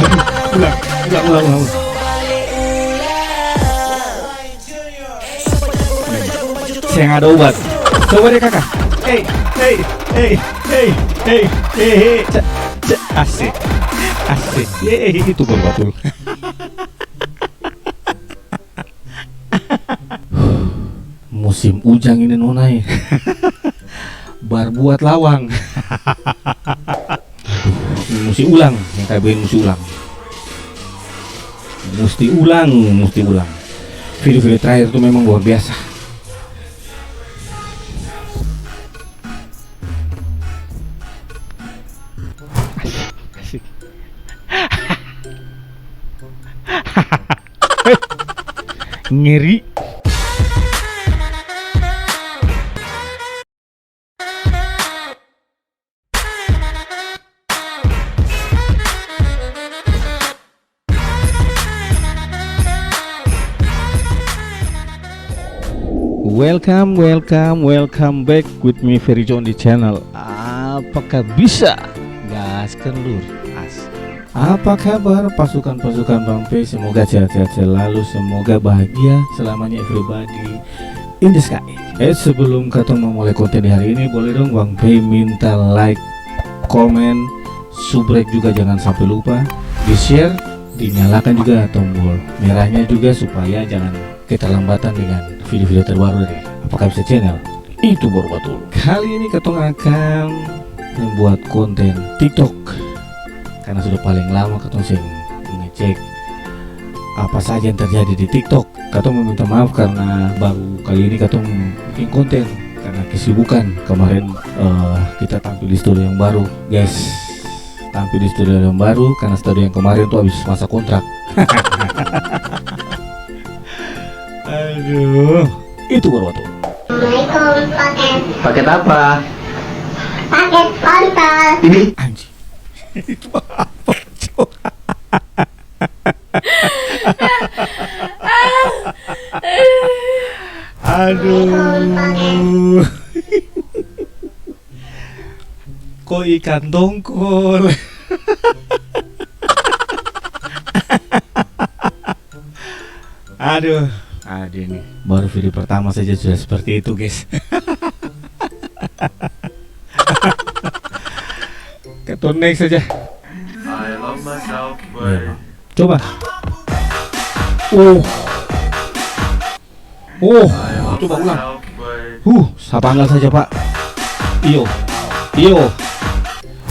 Ulang, ulang, ulang, ulang. Saya nggak ada obat. Coba deh kakak. Hey, hey, hey, hey, hey, hey, hey. Asik, asik. Itu betul. Musim ujang ini nonai. Bar buat lawang. Mesti ulang, yang kayak mesti ulang. Mesti ulang, mesti ulang. Video-video terakhir itu memang luar biasa. Asik. Ngeri. Welcome back with me Ferry John di channel. Apakah bisa? Gaskan lur. Apa kabar pasukan-pasukan Bang P? Semoga sehat-sehat selalu, semoga bahagia selamanya everybody in the sky. Sebelum kita memulai konten di hari ini, boleh dong Bang P minta like, komen, subrek juga jangan sampai lupa, di share, dinyalakan juga tombol merahnya juga supaya jangan keterlambatan dengan video-video terbaru dari Apakah Bisa channel. Itu baru betul. Kali ini kita akan membuat konten TikTok karena sudah paling lama kita ngecek apa saja yang terjadi di TikTok. Kita meminta maaf karena baru kali ini kita bikin konten karena kesibukan. Kemarin kita tampil di studio yang baru, guys. Tampil di studio yang baru karena studio yang kemarin tuh habis masa kontrak. Aduh, itu baru tuh. Assalamualaikum, paket apa? Paket kontol. Ini Anjing. Itu apa? Coba. Aduh. Kok ikan dongkol? Aduh. Ini baru video pertama saja sudah seperti itu, guys. Kita next saja. Coba. Coba ulang. Sapanggal saja, Pak. Iyo.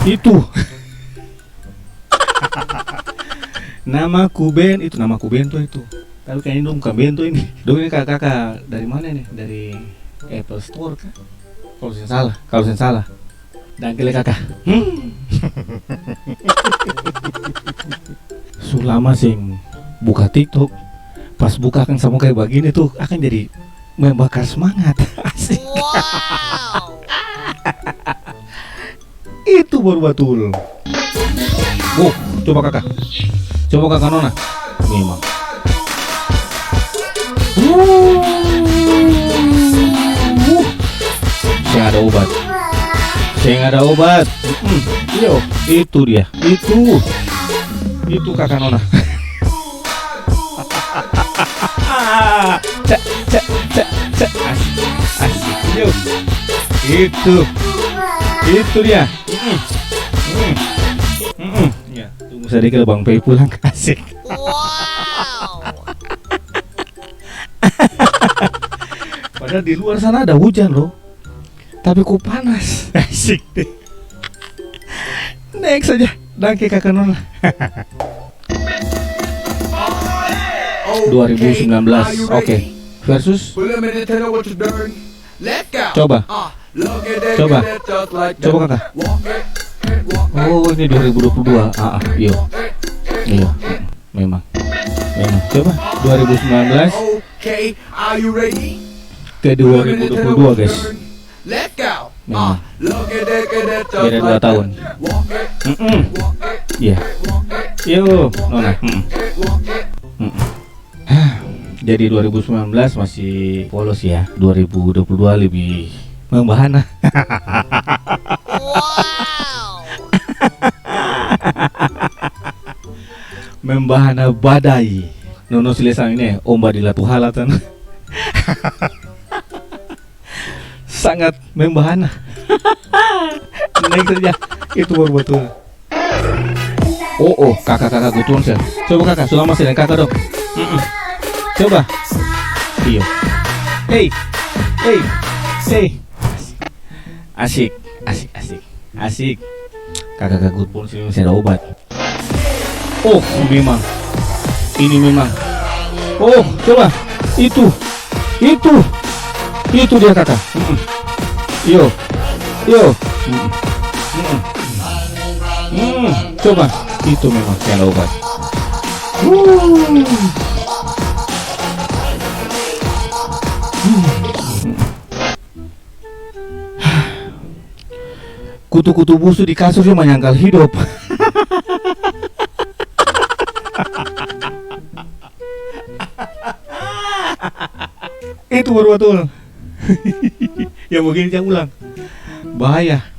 Itu. Namaku Ben, itu namaku Bento itu. Tapi kayaknya dong bukan Bento ini. Dong ini kakak dari mana nih? Dari Apple Store kah? Kalau saya salah. Dan kele kakak. Sulama sing buka TikTok, pas buka kan sama kayak begini tuh akan jadi membakar semangat. Asik. Wow. Itu baru betul. Coba kakak Nona. Memang. Saya nggak ada obat. Yo, itu dia. Itu kakak Nona. Asik. Yo. Itu dia. Ya, tunggu sedikit Bang Pei pulang. Asik. Padahal di luar sana ada hujan loh, tapi kok panas. Asik deh. Next saja, dangke kakak Nona. 2019, oke. Versus. Coba kakak. Oh, ini 2022. Iya. Memang. Coba 2019 ke 2022, guys. Memang. Beda 2 tahun. Iya. Yo, Nona. Jadi 2019 masih polos ya. 2022 lebih membahana. Wow. membahana badai. Nono silesang ini omba di latu halatan. Sangat membahana. Naik saja. Itu baru betul. Oh, kakak gutun sel. Coba kakak, sudah masih dengan kakak dong. Coba. Iya. Hey. Asik. Kakak gutun sini masih ada obat. Oh, memang. Ini memang. Oh, coba. Itu dia kakak. Yo. Coba. Itu memang tiada obat. Kutu-kutu busuk di kasur dia menyangkal hidup. Itu baru betul. Ya begini jangan ulang. Bahaya.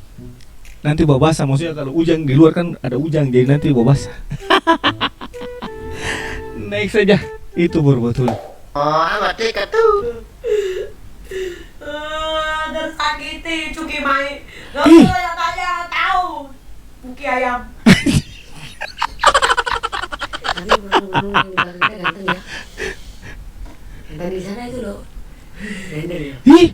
Nanti babasa, maksudnya kalau ujang di luar kan ada ujang, jadi nanti babasa. Naik saja. Itu baru betul. Oh, amat dekat tuh. Dan sakiti cuki mai. Ih. Gak tanya tahu. Buki ayam. Tapi orang ganteng ya. Yang tadi di sana itu loh. Render ya. Ih.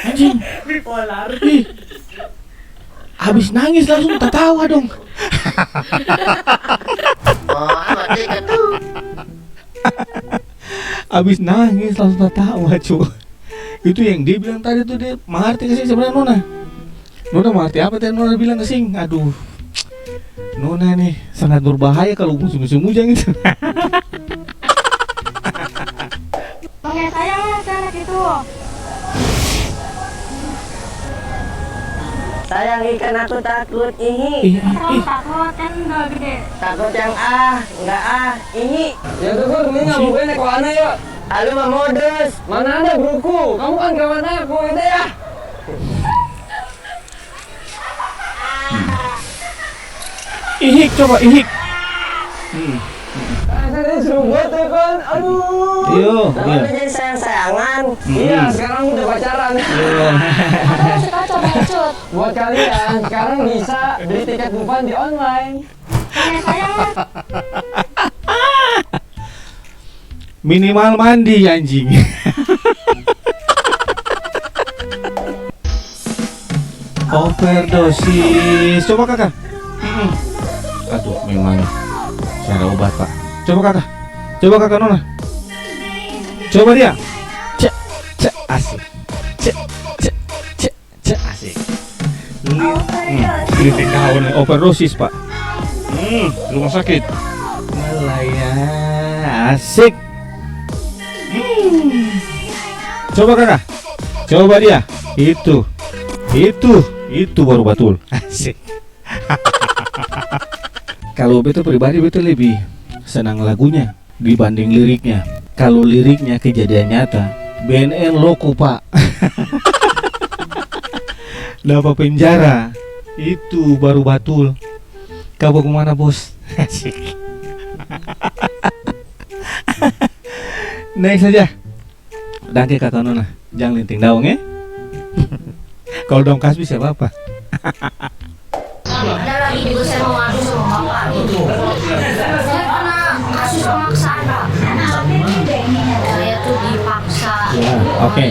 Anjing. Bipolar. Habis nangis langsung tertawa dong. Oh, amat dekat tuh. Habis nangis langsung tertawa cuy. Itu yang dia bilang tadi tuh, dia mengerti kesing sebenarnya Nona mengerti apa tadi Nona bilang kesing. Aduh, Nona nih sangat berbahaya kalau musim-musim hujan itu. Pakai saya cara gitu. Sayang ikan aku takut ini. Takut kan udah gede. Takut yang enggak ini. Ya tuh ini nggak mungkin ke mana ya? Lalu mah modus. Mana ada bruku? Kamu kan kawan aku itu ya. Ihik coba ihik. Saya suruh buat ya kan. Aduh. Iya. Lalu jadi sayang-sayangan. Iya, sekarang udah pacaran. Suka coba cut. Buat kalian, sekarang bisa beli tiket Dufan di online. Pakai saya. Minimal mandi anjing. Overdosis. Coba kakak. Aduh, memang cara obat pak. Coba kakak Nona. Coba dia. Cek asik. Cek asik. Ini TKO nih, overdosis pak. Rumah sakit. Malaya asik. Coba kakak. Coba dia. Itu baru betul. Asik. Kalau betul pribadi betul lebih senang lagunya dibanding liriknya. Kalau liriknya kejadian nyata, BNN loko pak. Dapat penjara. Itu baru betul. Kau mau kemana bos? Asik. Naik saja. Dangke kakak Nona. Jangan linting daun ya. Kalau daun kasbi siapa apa? Ada lagi juga saya mau ngadu sama bapak gitu. Saya pernah kasus pemaksaan. Saya tuh dipaksa. Ya, oke.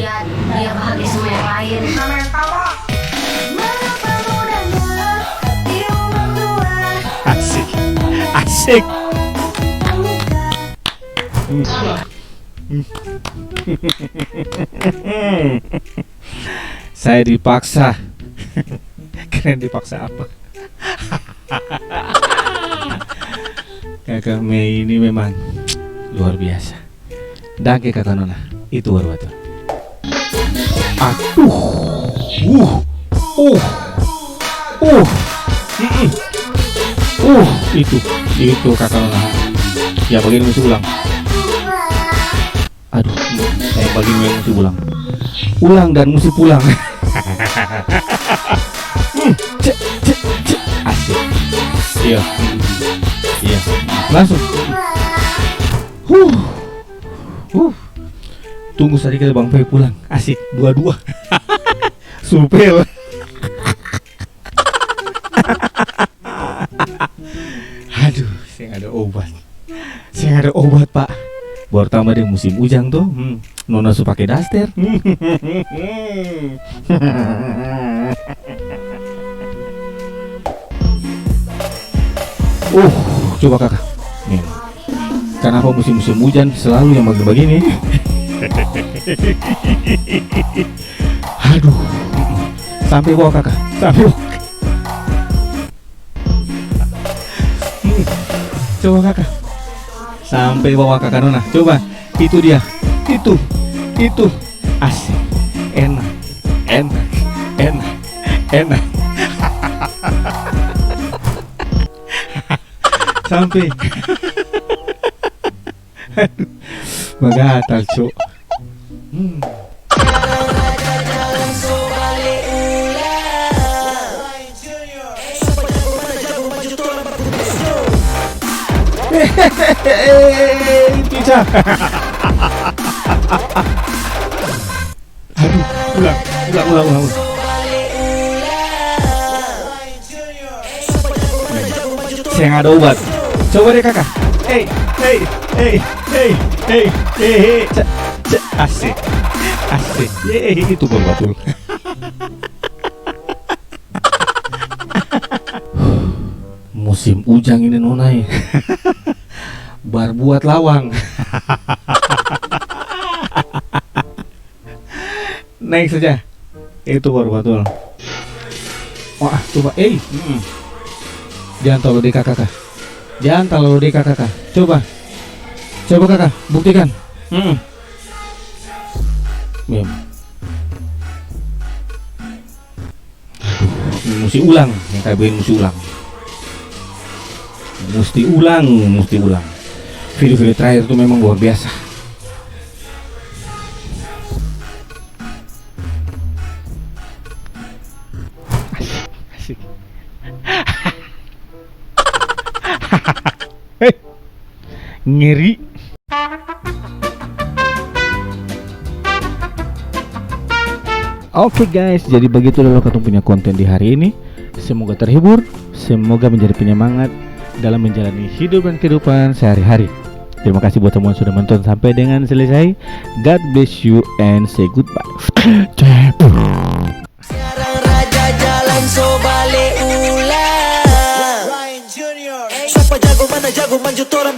Dia bahagia sama yang lain. Asik. Saya dipaksa. Keren dipaksa apa? Kakak Mei ini memang luar biasa. Dangke kakak Nona. Itu baru betul. Itu kakak Nona. Ya begini mesti ulang. Aduh, saya begini mesti ulang. Ulang dan mesti pulang. Asik. Iya. Iya. Langsung. Huh. Tunggu sedikit Bang Pei pulang. Asik dua-dua. Supel. Aduh, saya nggak ada obat. Saya nggak ada obat, Pak. Baru tambah deh musim hujan tuh. Nona su pakai daster. Coba kakak. Nih. Kenapa musim-musim hujan selalu yang begini-begini? Aduh. Sampai bawah kakak. Sampai bawah. Coba kakak. Sampai bawah kakak Nona. Coba. Itu dia. Itu. Asik. Enak. Sampai. Aduh. Magatal, Cuk. Pizza. Aduh, ulang. Saya nggak ada obat. Coba deh kakak. Hey. Asik. Itu betul. Musim hujan ini Nonai. Bar buat lawang. Naik saja. Itu baru betul. Wah, coba. Jangan terlalu dekat kakak. Coba kakak, buktikan. Mesti ulang. Yang kayak begini mesti ulang. Video-video terakhir itu memang luar biasa. Asik. Ngeri. Oke guys, jadi begitu dulu kita punya konten di hari ini. Semoga terhibur, semoga menjadi penyemangat dalam menjalani hidup dan kehidupan sehari-hari. Terima kasih buat semua yang sudah menonton sampai dengan selesai. God bless you and say goodbye. Sekarang raja jalan so balik ulang. Ryan Junior. Siapa jago mana jago manjut orang